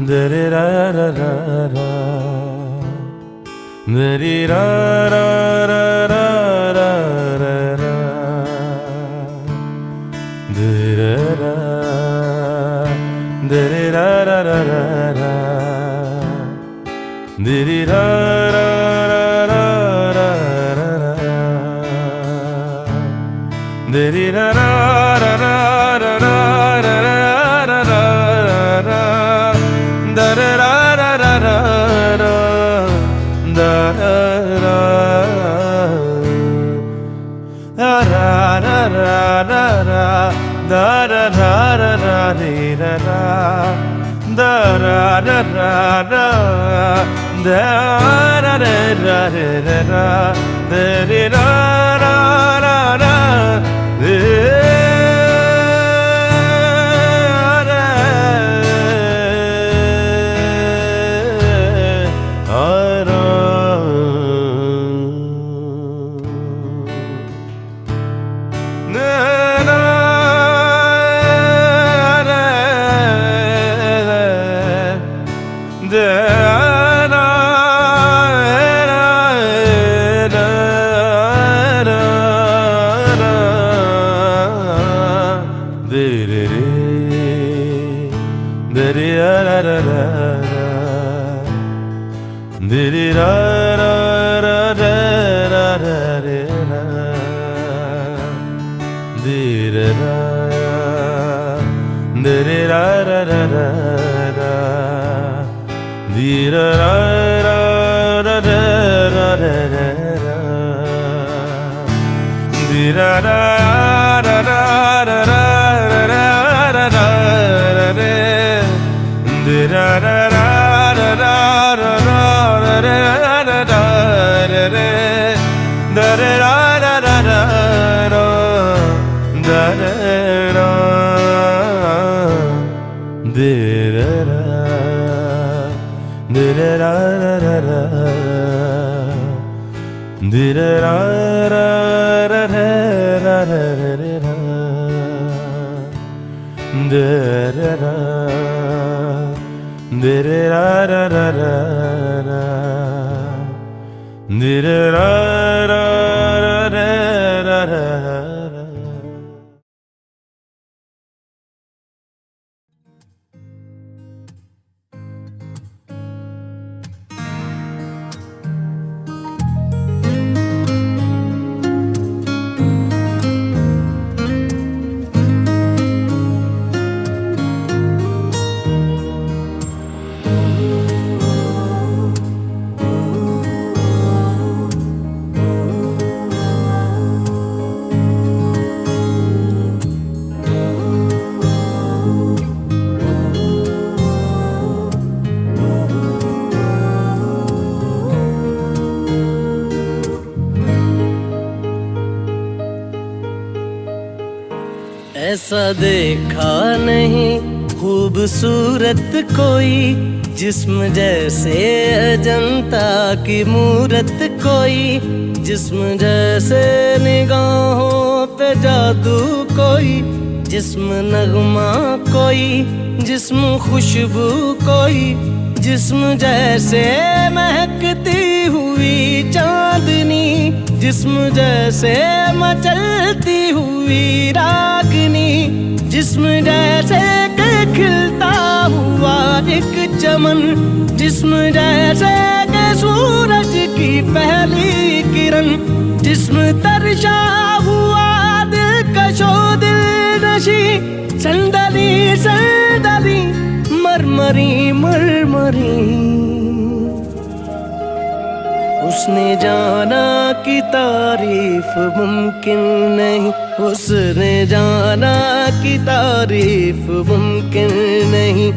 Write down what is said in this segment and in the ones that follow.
Dare ra ra ra ra, dare ra ra ra ra ra ra ra, dare ra, dare ra ra ra ra ra, dare ra ra ra ra ra ra ra, dare ra ra ra ra ra ra ra ra ra ra. Da da da da da da da da da da da da da da da da da da ऐसा देखा नहीं खूबसूरत कोई, जिस्म जैसे अजंता की मूरत कोई, जिस्म जैसे निगाहों पे जादू कोई, जिस्म नगमा कोई, जिस्म खुशबू कोई, जिस्म जैसे महकती हुई चांदनी, जिस्म जैसे मचलती हुई रागनी, जिस्म जैसे के खिलता हुआ एक चमन, जिस्म जैसे के सूरज की पहली किरण, जिस्म तरशा हुआ दिलकशो दिल नशी, संदली संदली मरमरी मरमरी। उसने जाना कि तारीफ मुमकिन नहीं, उसने जाना कि तारीफ मुमकिन नहीं।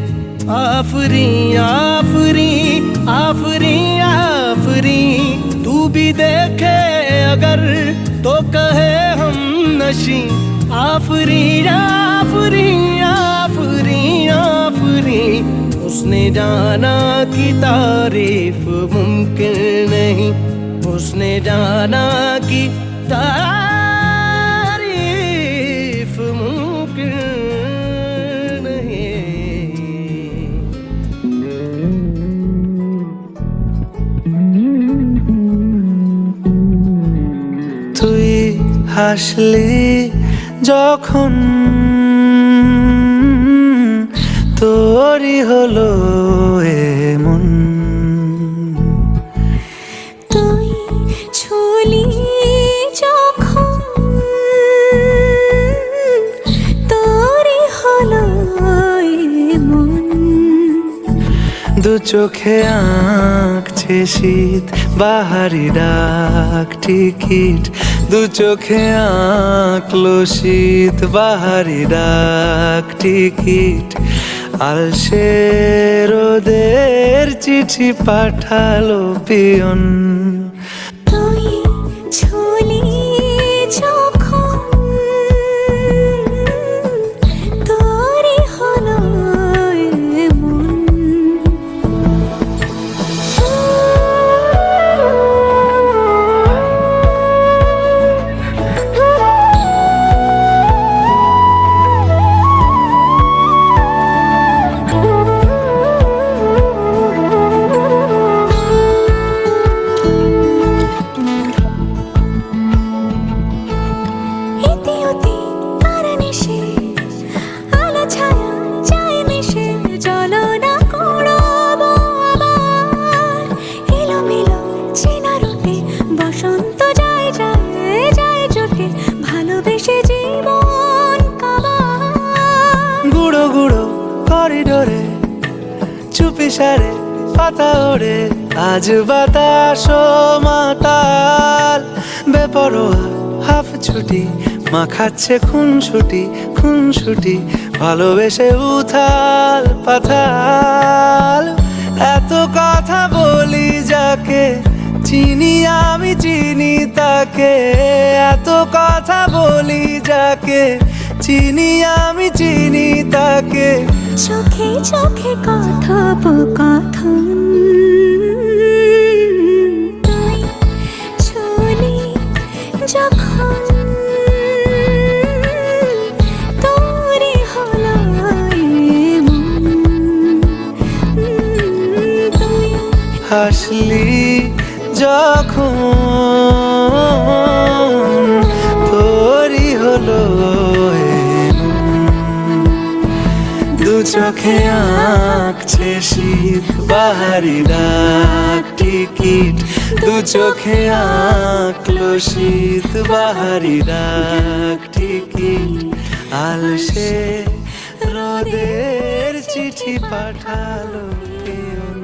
आफरी आफरी आफरी आफरी, तू भी देखे अगर तो कहे हम नशी। आफरी आफरी आफरी आफरी, उसने जाना कि तारीफ मुमकिन नहीं, उसने जाना कि तारीफ मुमकिन नहीं। হাসলি যখন তোরই হলো এমন। তুই ছুলি যখন তোরই হলো এমন। দু চোখে আঁকছে শীত বাহারি ডাক টিকিট, দু চোখে আঁকলো শীত বাহারি ডাক টিকিট। আলসে রোদের চিঠি পাঠালো পিয়ন। তুই ছুলি যখন তোরই হলো এমন। ইতিউতি তার নিশে আলো ছায়া যায় মিশে, চলো না করবো আবার এলোমেলো চেনা রূপে। বসন্ত যায় যায় যায় জোটে, ভালোবেসে জীবন কাবার। গুঁড়ো গুঁড়ো করিডোরে চুপি সারে পাতা ওড়ে, আজ বাতাস মাতাল বেপরোয়া হাফ ছুটি। মাখাচ্ছে খুনসুটি ভালোবেসে উথাল পাথাল। এত কথা বলি যাকে চিনি আমি চিনি তাকে, এত কথা বলি যাকে চিনি আমি চিনি তাকে। চোখে চোখে কথোপকথন, তুই ছুলি যখন তোরই হলো এমন। তুই হাসলি যখন তোরই হলো এমন। দু চোখে আঁকছে শীত বাহারি ডাক টিকিট, দু চোখে আঁকলো শীত বাহারি ডাক টিকিট। আলসে রোদের চিঠি পাঠালো পিয়ন।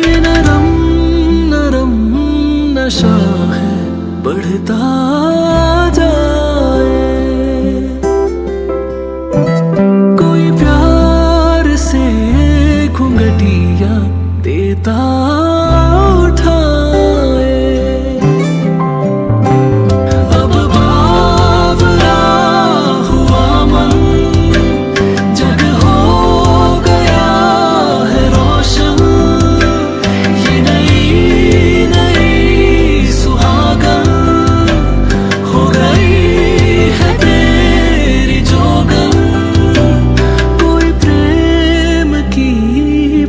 ये नरम नरम नशा है बढ़ता जाए, कोई प्यार से घुंघटिया देता उठाए। अब बावरा हुआ मन जग हो गया है रोशन, ये नई नई सुहागन हो गई है तेरी जोगन। कोई प्रेम की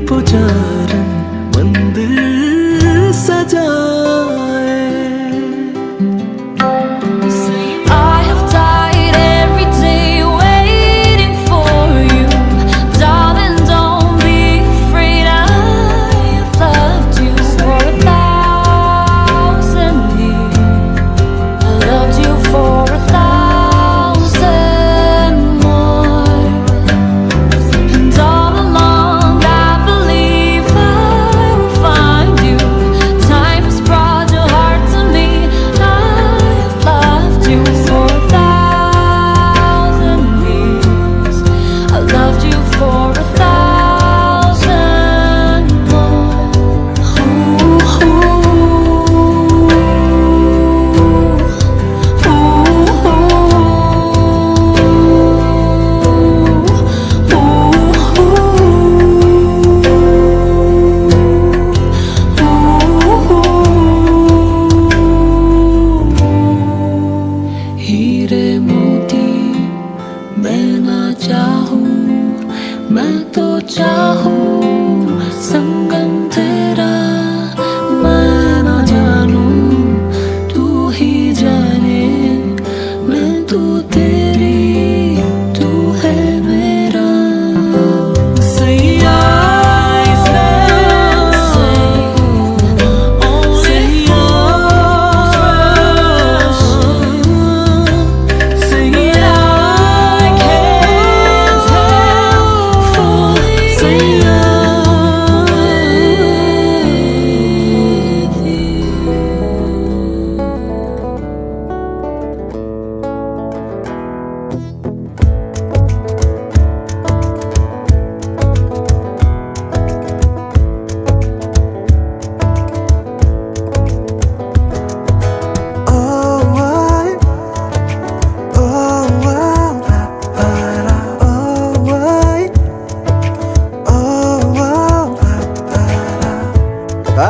पुजारन मंदिर सजाए। I have died every day waiting for you, darling. Don't be afraid. I have loved you for 1,000 years. I loved you for 1,000 more, and all along I believe I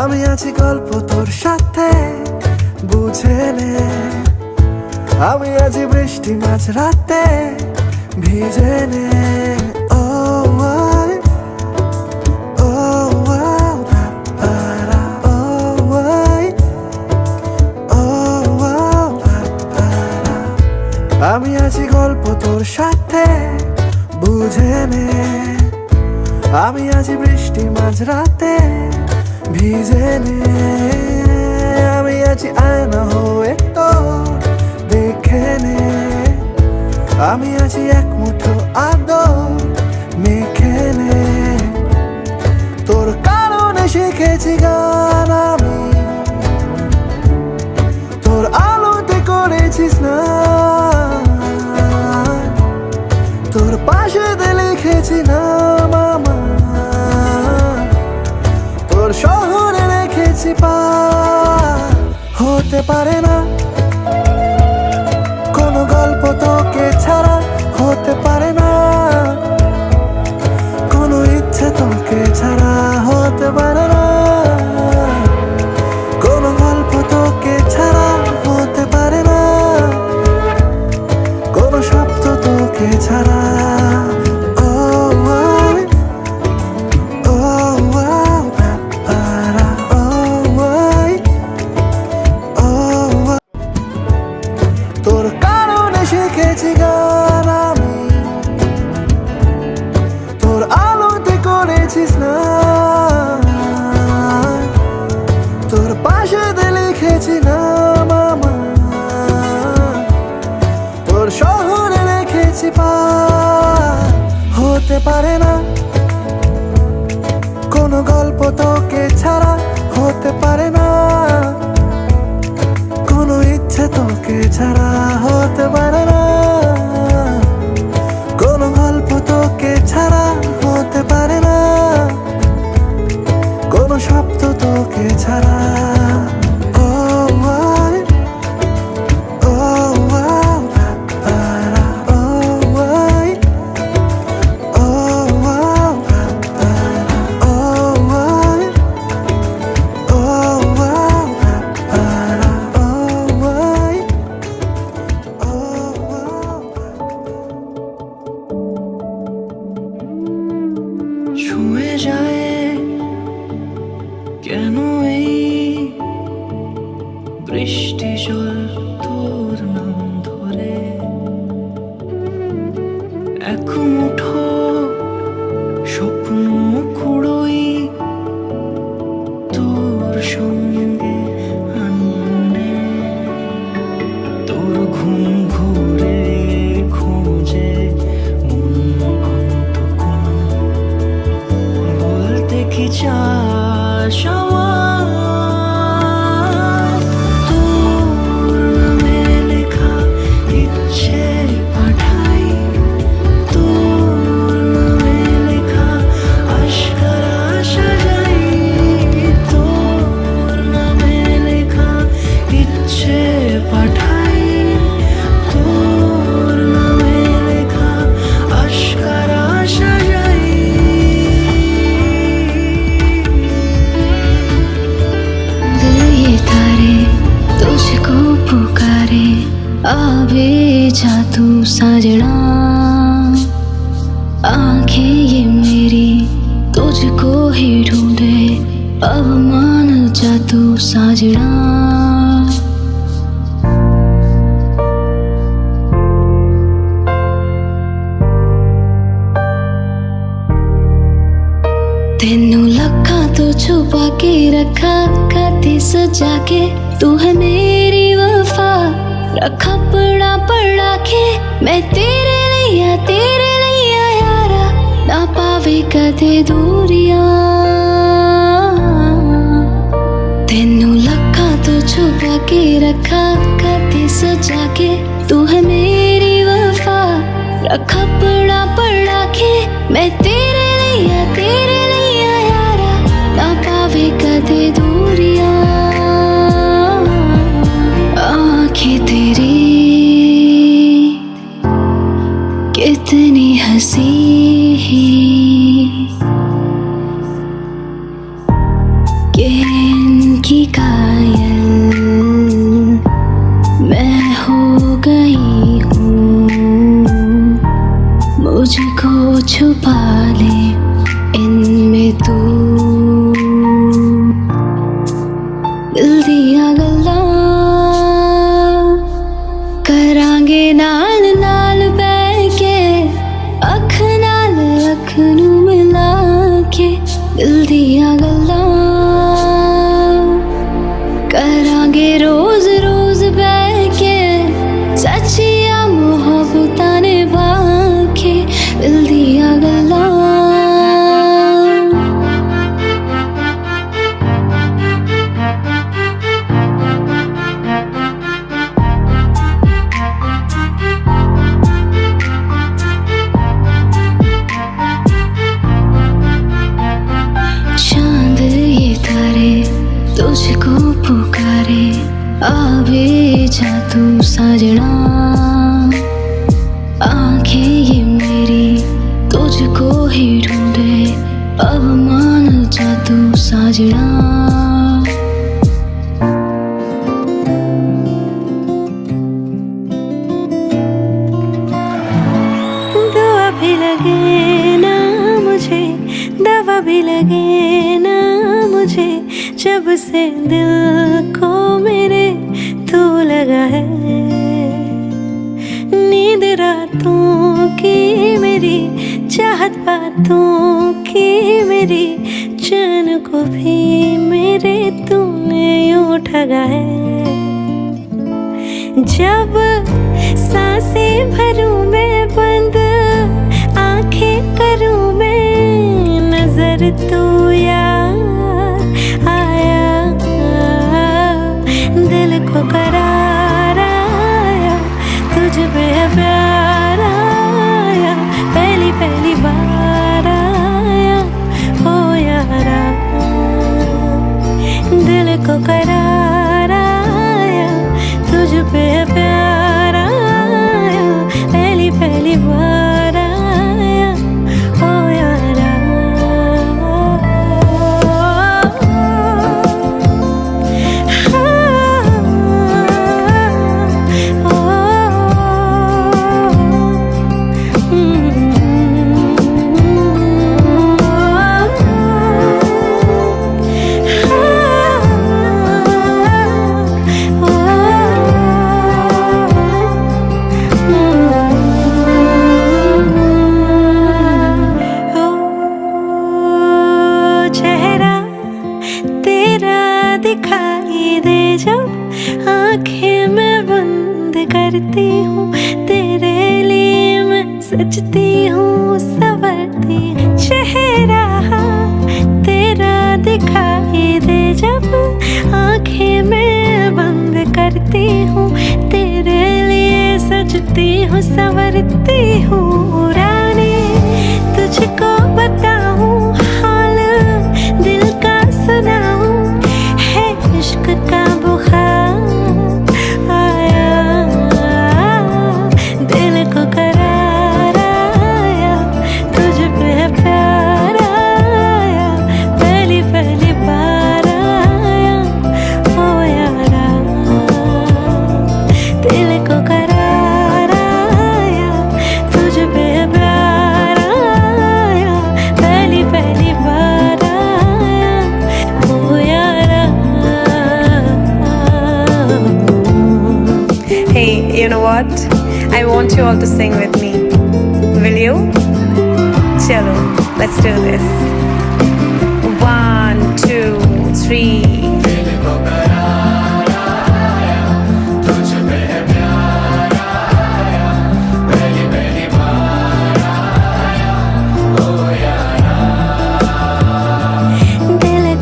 আমি আছি গল্প তোর সাথে বুঝে নে, আমি আছি বৃষ্টি মাঝ রাতে ভিজে নে। ও আয়, ও আও, পারা, ও আয়, ও আও, পারা। আমি আছি গল্প তোর সাথে বুঝে নে, আমি আছি বৃষ্টি মাঝ রাতে ভিজে নে। আমি আছি আয়না হয়ে তোর দেখে নে, আমি আছি এক মুঠো আদর মেখে নে। তোর কারণে শিখেছি গান আমি, তোর আলোতে করেছি স্নান, তোর পাশে লিখেছি নাম আমার, তোর শহরে রেখেছি পা। হতে পারে না কোনো গল্প তোকে ছাড়া, হতে পারে না কোনো ইচ্ছে তোকে ছাড়া, হতে পারে না কোনো গল্প তোকে ছাড়া, হতে পারে না কোনো শব্দ তোকে ছাড়া। তোর কারণে শিখেছি গান আমি, তোর আলোতে করেছি স্নান, তোর পাশে লিখেছি নাম আমার, তোর শহরে রেখেছি পা। হতে পারে না কোনো গল্প তোকে ছাড়া, হতে পারে না কোনো ইচ্ছে তোকে ছাড়া, হতে পারে না কোনো গল্প তোকে ছাড়া, হতে পারে না কোনো শব্দ তোকে ছাড়া। ও আয়, ও আও, পারা, ও আয়, ও আও, পারা, ও আয়, ও আও, পারা, ও আয়, ও আও। ছুঁয়ে যায় কেন এই বৃষ্টি জল তোর নাম ধরে, এক মুঠো স্বপ্ন কুড়োই তোর সঙ্গে আনমনে, তোর ঘুম ঘুরে খোঁজে মন কণ্ঠকোণ, বলতে কি চাস আমার, তোর নামে লেখা ইচ্ছে পাঠাই, তোর নামে লেখা আশকারা সাজাই, তোর নামে লেখা ইচ্ছে পাঠাই, তোর নামে লেখা আশকারা সাজাই। दिल ये तारे तुझको पुकारे, आवे जा तू साजना, आंखें ये मेरी तुझको ही ढूंढे, अब मान जा तू साजना। तेनू लखा तो छुपा के रखा, खाते सजा के तू है मेरी वफा, रखा पड़ा पड़ा के मैं तेरे लिया यारा, ना पावे कदे दूरिया। तेनू लखा तो छुपा के रखा, खाते सजा के तू है मेरी वफा, रखा पड़ा पड़ा के मैं तेरे लिया यारा, ना पावे कदे दूरिया। आँखें तेरी कितनी हंसी, कि इनकी कायल मैं हो गई हूँ। मुझको छुपा ले इनमें तू, दिल दिया गल्ला करांगे नाल नाल बह के, अख नाल अख नू मिला के। दिल दिया गल्ला करांगे रोज रोज बह के, सच्चिया मोहब्बतां निभा के। दिल दिया गल्ला तुझको पुकारे, आ भी जा तू साजना। आंखें ये मेरी तुझको ही ढूंढे, अब मान जा तू साजना। दुआ भी लगे ना मुझे, दवा भी लगे ना मुझे, जब से दिल को मेरे तू लगा है। नींद रातों की मेरी, चाहत बातों की मेरी, चैन को भी मेरे तूने यूं ठगा है। जब सांसें भरूं मैं बंद, आंखें करूं मैं नजर, तू याद आया। दिल को करार आया, तुझ पे प्यार आया, पहली पहली बार आया हो यारा। दिल को करार आया, तुझ पे प्यार आया, पहली पहली बार आया हो यारा। दिखाई दे जब आंखें मैं बंद करती हूँ, तेरे लिए मैं सजती हूँ, संवरती हूँ। चेहरा तेरा दिखाई दे जब आंखें मैं बंद करती हूँ, तेरे लिए सजती हूँ, संवरती हूँ। रानी तुझको बताऊँ हाल दिल का सुनाऊँ, इश्क का बुखार आया। दिल को करार आया, तुझ पे प्यार आया, पहली पहली बार आया हो यारा। दिल को करार आया, तुझ पे प्यार आया, पहली पहली बार आया हो यारा। Hey, you know what? I want you all to sing with me. Will you? Chalo, let's do this. 1, 2, 3. दिल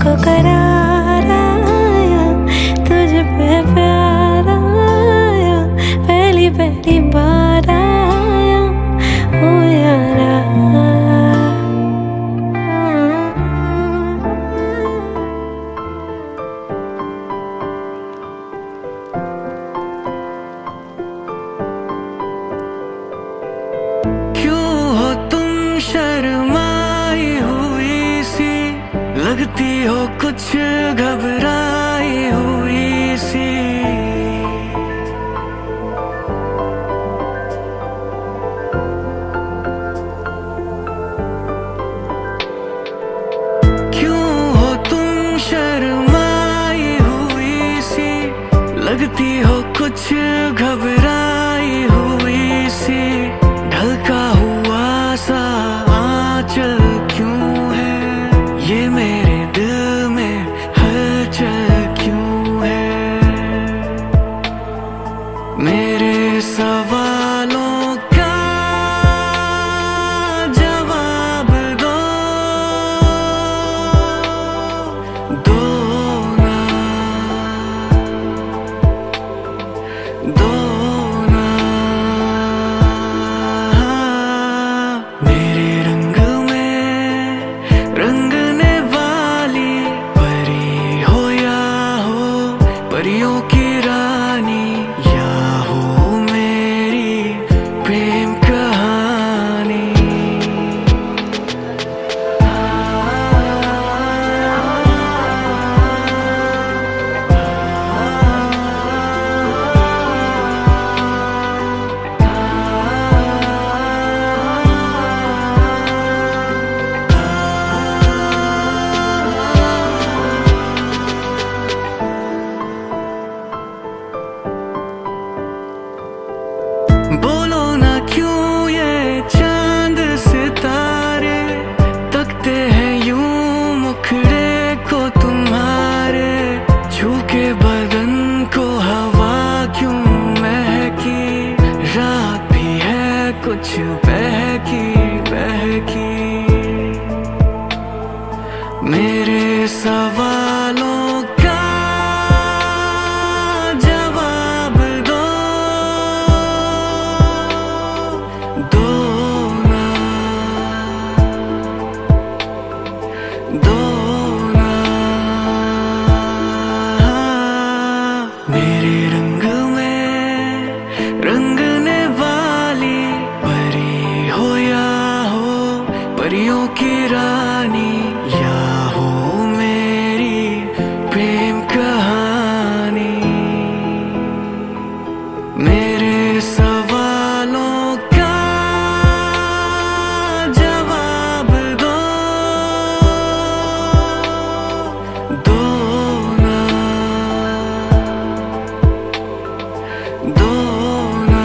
को करार आया, तुझ पे प्यार आया, पहली पहली बार आया हो यारा। कुछ घबराई हुई सी। क्यों हो तुम शर्माई हुई सी, लगती हो कुछ घबराई हुई सी। ढलका हुआ सा आंचल क्यों है, ये मेरे दिल में हलचल क्यों है। मेरे सवालों का जवाब दो, दो ना, दो ना। मेरे रंग में रंगने वाली परी हो या हो परियों की रानी, या हो मेरी प्रेम कहानी। बोलो ना क्यों ये चांद सितारे तकते हैं यूं मुखड़े को तुम्हारे। छू के बदन को हवा क्यों महकी, रात भी है कुछ बहकी बहकी। मेरे सवालों का जवाब दो, दो ना, दो ना। मेरे रंग में रंगने वाली परी हो या हो परियों की रानी, या हो मेरी प्रेम कहानी। मेरे सवालों का जवाब दो, दो ना, दो ना।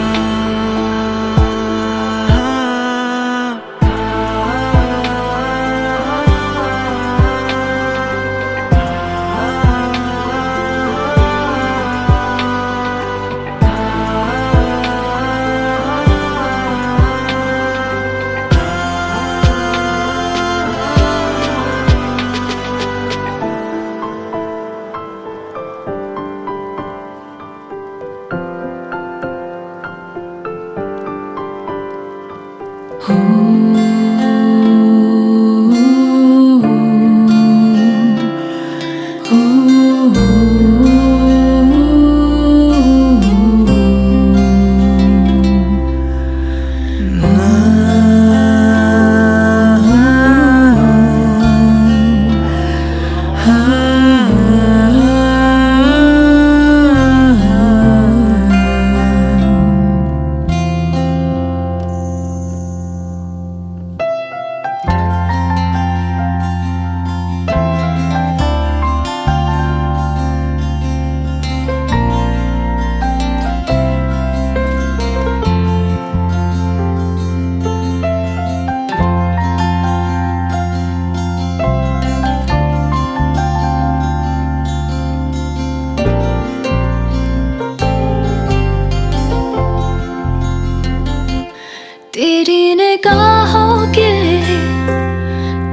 तेरी निगाहों के,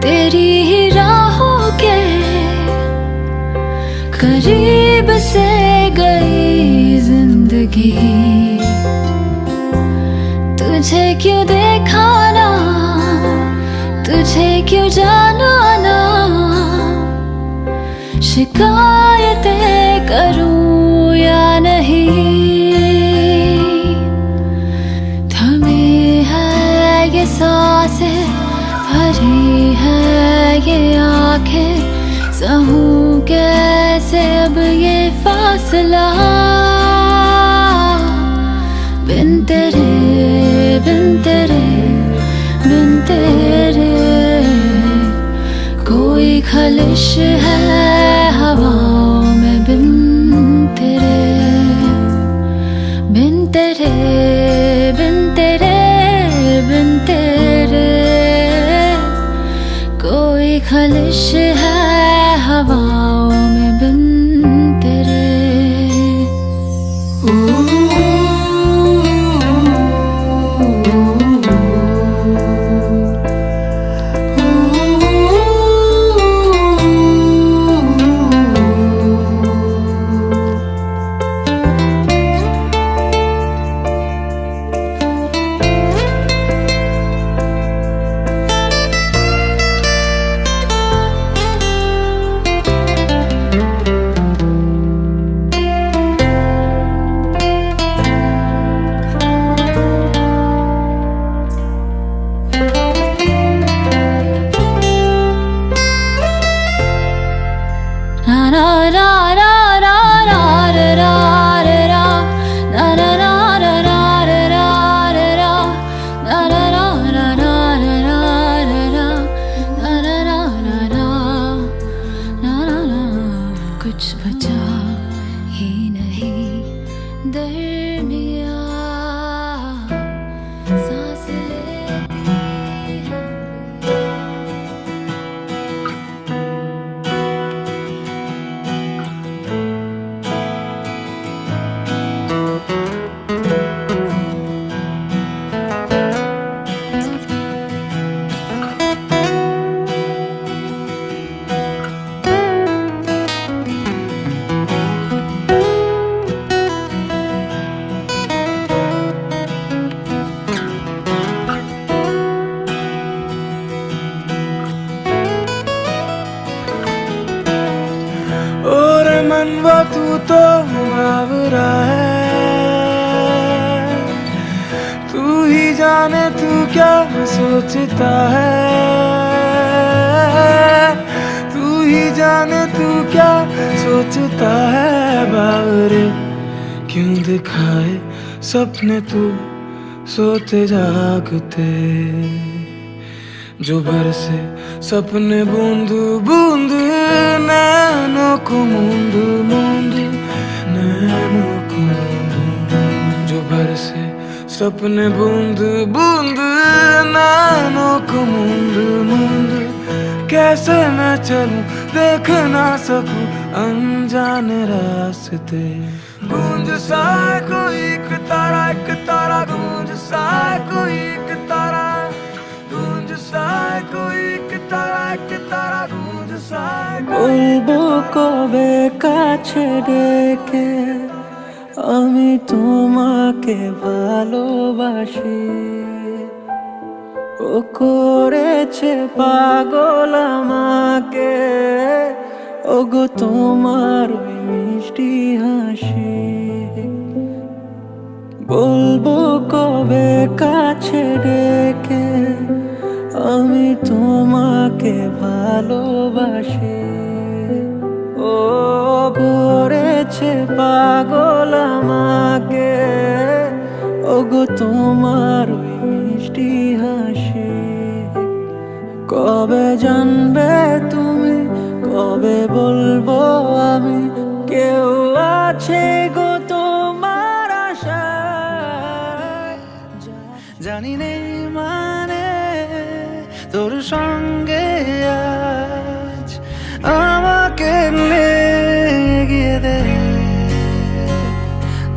तेरी ही राहों के करीब से गई जिंदगी। तुझे क्यों देखा ना, तुझे क्यों जाना ना, शिकायतें करूं या नहीं। सांसें भरी है ये आंखें, सहूं कैसे अब ये फासला, बिन तेरे बिन तेरे बिन तेरे। कोई खलिश है हवाओं में बिन तेरे, बिन तेरे बिन तेरे बिन तेरे। कोई खलिश है हवाओं में बिन तेरे। कुछ बचा ही नहीं दरमिया, सांस लेती है। और मनवा तू तो बावरा है, तू ही जाने तू क्या सोचता है, तू ही जाने तू क्या सोचता है। बावरे क्यों दिखाए सपने तू सोते जागते, जो बरसे सपने बूंद बूंद नैनों को मूंद मूंद, नैनों को मूंद। जो बरसे सपने बूंद बूंद नैनों को मूंद मूंद। कैसे मैं चलूं देख ना सकूं अनजाने रास्ते। गूंज सा कोई एक तारा गूंज सा कोई एक तारा, गूंज सा कोई एक तारा गूंज सा। বলবো কবে কাছে ডেকে আমি তোমাকে ভালোবাসি, ও করেছে পাগল আমাকে, ওগো তোমার ওই মিষ্টি হাসি। বলবো কবে কাছে ডেকে আমি তোমাকে ভালোবাসি, ও করেছে পাগল আমাকে, ওগো তোমার ওই মিষ্টি হাসি। কবে জানবে তুমি, কবে বলবো আমি, কেউ আছে গো তোমার আশায়। জানি নেই মানে তোর সঙ্গে আজ আমাকে এগিয়ে দে,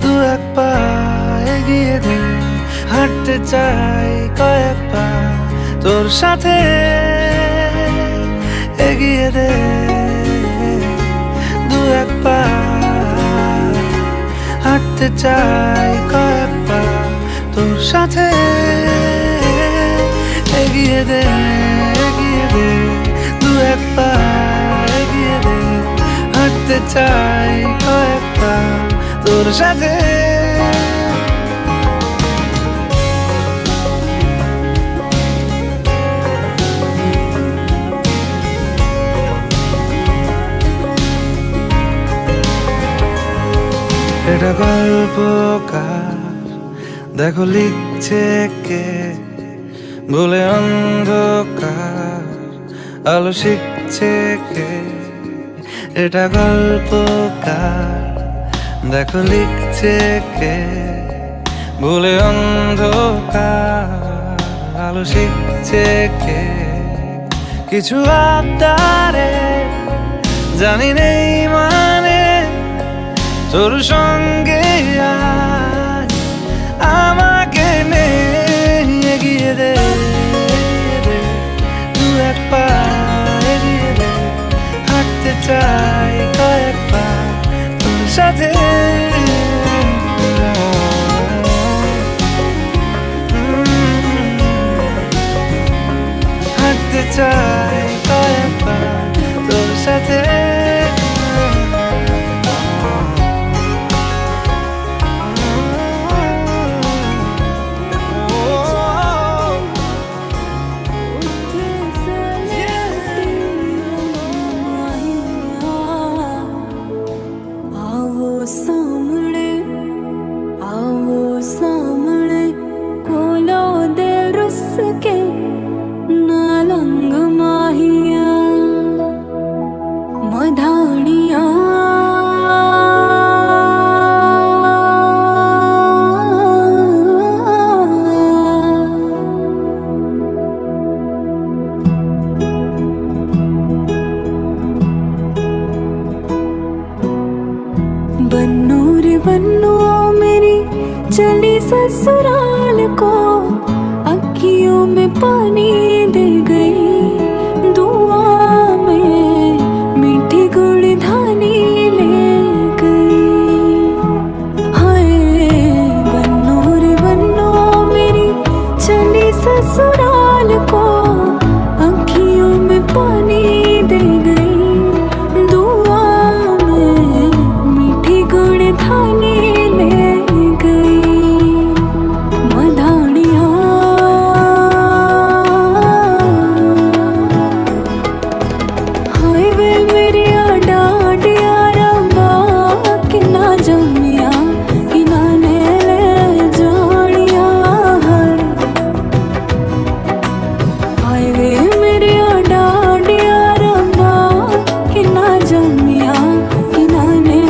দু এক পা এগিয়ে দে। হাঁটতে চাই কয়েক পা তোর সাথে, এগিয়ে দে দু এক পা। হাঁটতে চাই কয়েক পা তোর সাথে, এগিয়ে দে দু এক পা এগিয়ে দে। হাঁটতে চাই কয়েক পা তোর সাথে। এটা গল্পকার, দেখো লিখছে কে, বলে অন্ধকার আলো শিখছে কে। এটা গল্পকার, দেখো লিখছে কে, বলে অন্ধকার আলো শিখছে কে। কিছু আবদারে জানি নেই মানে, তোর সঙ্গে আজ আমাকে নে এগিয়ে দে, দু এক পা এগিয়ে দে, হাঁটতে চাই কয়েক পা তোর সাথে। হাঁটতে চাই কয়েক পা তোর সাথে। सामने आओ सामने कोलो दे रुस के नालंग माहिया मधानिया बन्नू रे बन्नू मेरी चली ससुराल को, अखियों में पानी दे गई, दुआ में मीठी गुड़ धानी ले गई। हाय बन्नू रे बन्नू मेरी चली ससुराल को, अखियों में पानी दे गई, दुआ थाने ले गई मधानिया। हाय वे मेरी डाडिया रंबा कि ना जमिया कि ना ने ले जानिया। हाय वे मेरी डाडिया रंबा कि ना जमिया कि ना ने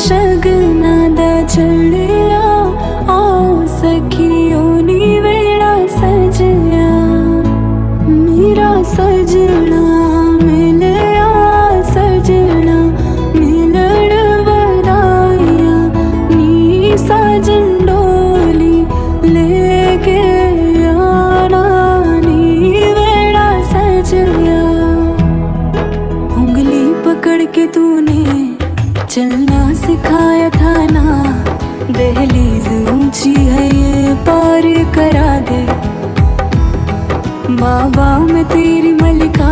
शगना दा चढ़िया आओ सखियों नी वेड़ा सजया, मेरा सजना मिलया सजना मिलण वराया, नी साजन डोली लेके आना नी वेड़ा सजया। उंगली पकड़ के तूने चलना सिखाया था ना, दहलीज ऊंची है ये पार करा दे, बाबा मैं तेरी मलिका